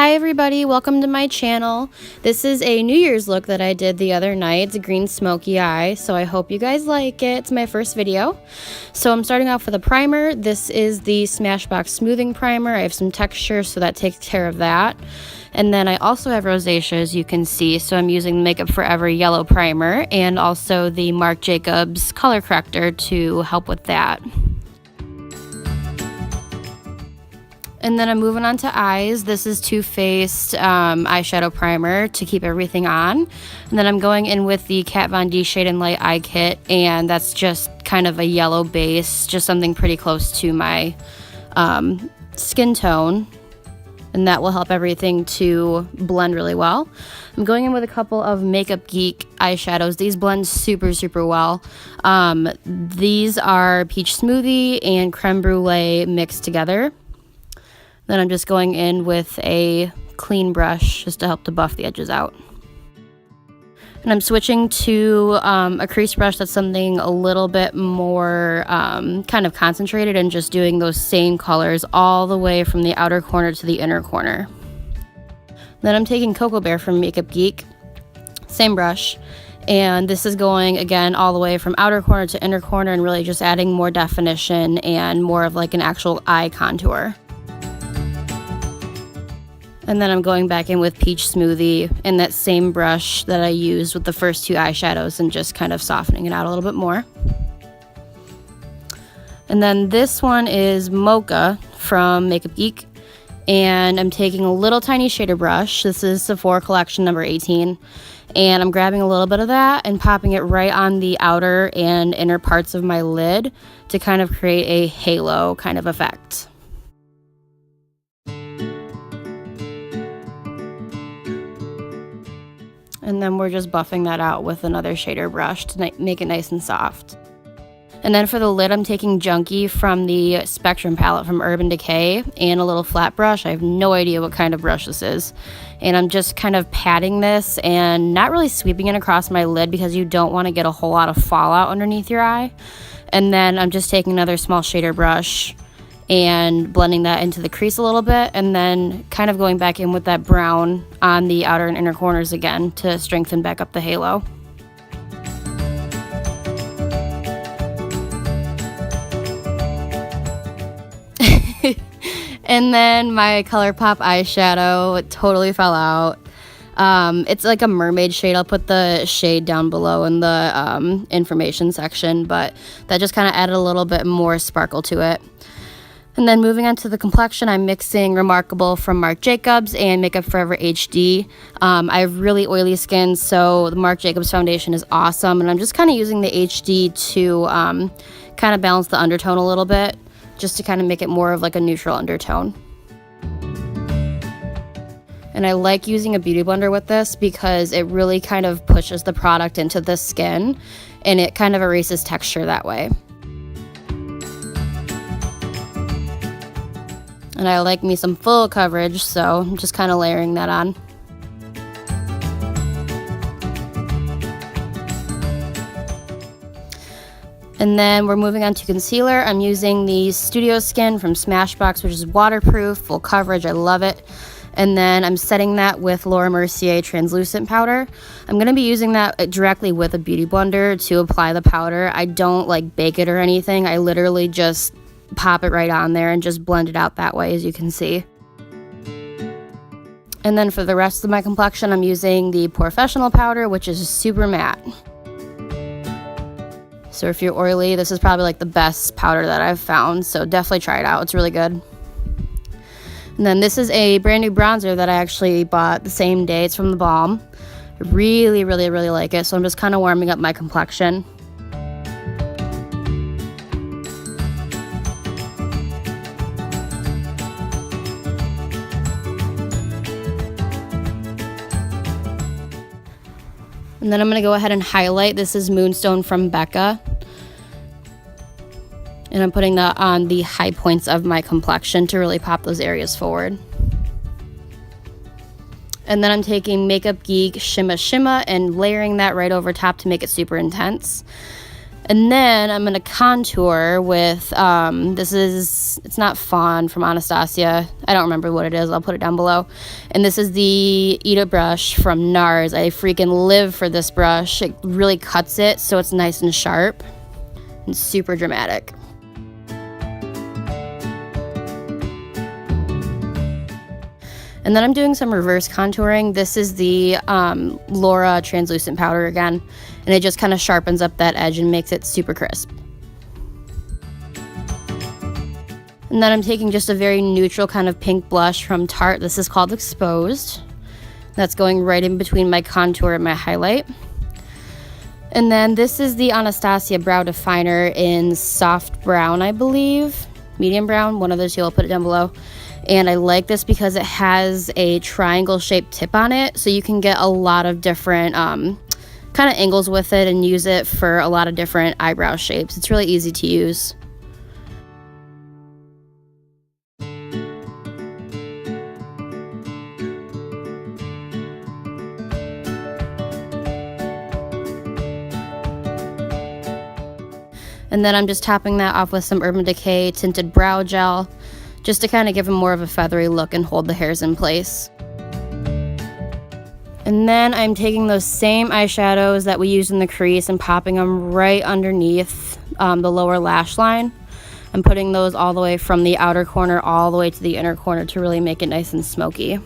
Hi everybody, welcome to my channel. This is a New Year's look that I did the other night. It's a green smoky eye, so I hope you guys like it. It's my first video. So I'm starting off with a primer. This is the Smashbox Smoothing Primer. I have some texture, so that takes care of that. And then I also have rosacea, as you can see, so I'm using Makeup Forever Yellow Primer and also the Marc Jacobs Color Corrector to help with that. And then I'm moving on to eyes. This is Too Faced eyeshadow primer to keep everything on. And then I'm going in with the Kat Von D Shade and Light Eye Kit, and that's just kind of a yellow base, just something pretty close to my skin tone. And that will help everything to blend really well. I'm going in with a couple of Makeup Geek eyeshadows. These blend super, super well. These are Peach Smoothie and Creme Brulee mixed together. Then I'm just going in with a clean brush just to help to buff the edges out. And I'm switching to a crease brush that's something a little bit more kind of concentrated and just doing those same colors all the way from the outer corner to the inner corner. Then I'm taking Cocoa Bear from Makeup Geek, same brush, and this is going again all the way from outer corner to inner corner and really just adding more definition and more of like an actual eye contour. And then I'm going back in with Peach Smoothie in that same brush that I used with the first two eyeshadows and just kind of softening it out a little bit more. And then this one is Mocha from Makeup Geek. And I'm taking a little tiny shader brush. This is Sephora Collection number 18. And I'm grabbing a little bit of that and popping it right on the outer and inner parts of my lid to kind of create a halo kind of effect. And then we're just buffing that out with another shader brush to make it nice and soft. And then for the lid, I'm taking Junkie from the Spectrum palette from Urban Decay and a little flat brush. I have no idea what kind of brush this is. And I'm just kind of patting this and not really sweeping it across my lid because you don't want to get a whole lot of fallout underneath your eye. And then I'm just taking another small shader brush and blending that into the crease a little bit, and then kind of going back in with that brown on the outer and inner corners again to strengthen back up the halo. And then my ColourPop eyeshadow totally fell out. It's like a mermaid shade. I'll put the shade down below in the information section, but that just kind of added a little bit more sparkle to it. And then moving on to the complexion, I'm mixing Remarkable from Marc Jacobs and Makeup Forever HD. I have really oily skin, so the Marc Jacobs foundation is awesome. And I'm just kind of using the HD to kind of balance the undertone a little bit, just to kind of make it more of like a neutral undertone. And I like using a beauty blender with this because it really kind of pushes the product into the skin and it kind of erases texture that way. And I like me some full coverage, so I'm just kind of layering that on. And then we're moving on to concealer. I'm using the Studio Skin from Smashbox, which is waterproof, full coverage. I love it. And then I'm setting that with Laura Mercier translucent powder. I'm going to be using that directly with a beauty blender to apply the powder. I don't like bake it or anything. I literally just pop it right on there and just blend it out that way, as you can see. And then for the rest of my complexion, I'm using the Professional powder, which is super matte. So if you're oily, this is probably like the best powder that I've found, so definitely try it out. It's really good. And then this is a brand new bronzer that I actually bought the same day. It's from The Balm. I really, really, really like it, so I'm just kind of warming up my complexion. And then I'm going to go ahead and highlight. This is Moonstone from Becca. And I'm putting that on the high points of my complexion to really pop those areas forward. And then I'm taking Makeup Geek Shimma Shimma and layering that right over top to make it super intense. And then I'm going to contour with, it's not Fawn from Anastasia. I don't remember what it is. I'll put it down below. And this is the Eat It brush from NARS. I freaking live for this brush. It really cuts it so it's nice and sharp and super dramatic. And then I'm doing some reverse contouring. This is the Laura translucent powder again, and it just kind of sharpens up that edge and makes it super crisp. And then I'm taking just a very neutral kind of pink blush from Tarte. This is called Exposed. That's going right in between my contour and my highlight. And then this is the Anastasia Brow Definer in soft brown, I believe. Medium brown, one of those two, I'll put it down below. And I like this because it has a triangle shaped tip on it, so you can get a lot of different kind of angles with it and use it for a lot of different eyebrow shapes. It's really easy to use. And then I'm just topping that off with some Urban Decay tinted brow gel, just to kind of give them more of a feathery look and hold the hairs in place. And then I'm taking those same eyeshadows that we used in the crease and popping them right underneath the lower lash line. I'm putting those all the way from the outer corner all the way to the inner corner to really make it nice and smoky.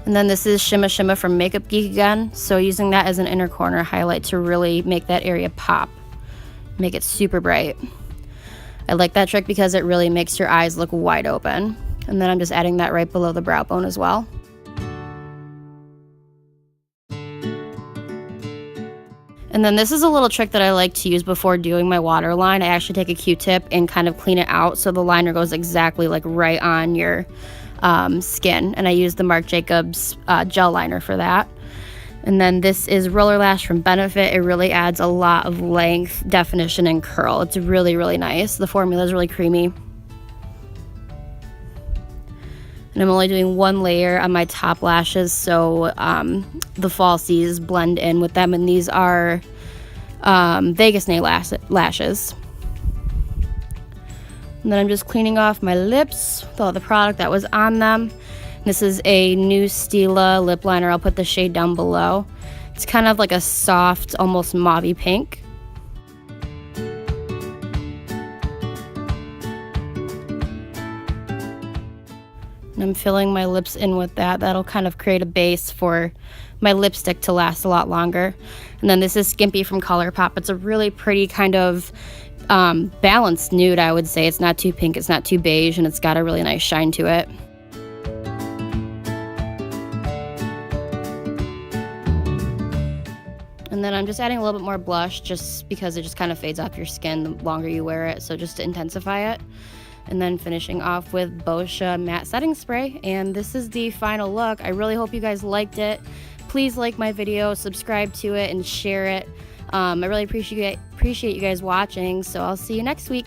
And then this is Shimma Shimma from Makeup Geek again, so using that as an inner corner highlight to really make that area pop, make it super bright. I like that trick because it really makes your eyes look wide open. And then I'm just adding that right below the brow bone as well. And then this is a little trick that I like to use before doing my waterline. I actually take a Q-tip and kind of clean it out so the liner goes exactly like right on your skin, and I use the Marc Jacobs gel liner for that. And then this is Roller Lash from Benefit. It really adds a lot of length, definition, and curl. It's really, really nice. The formula is really creamy. And I'm only doing one layer on my top lashes so the falsies blend in with them, and these are Vegas nail lashes. And then I'm just cleaning off my lips with all the product that was on them. This is a new Stila lip liner. I'll put the shade down below. It's kind of like a soft, almost mauve-y pink. And I'm filling my lips in with that. That'll kind of create a base for my lipstick to last a lot longer. And then this is Skimpy from ColourPop. It's a really pretty kind of balanced nude, I would say. It's not too pink, it's not too beige, and it's got a really nice shine to it. And then I'm just adding a little bit more blush just because it just kind of fades off your skin the longer you wear it, so just to intensify it. And then finishing off with Boscia matte setting spray, and this is the final look. I really hope you guys liked it. Please like my video, subscribe to it, and share it. I really appreciate you guys watching, so I'll see you next week.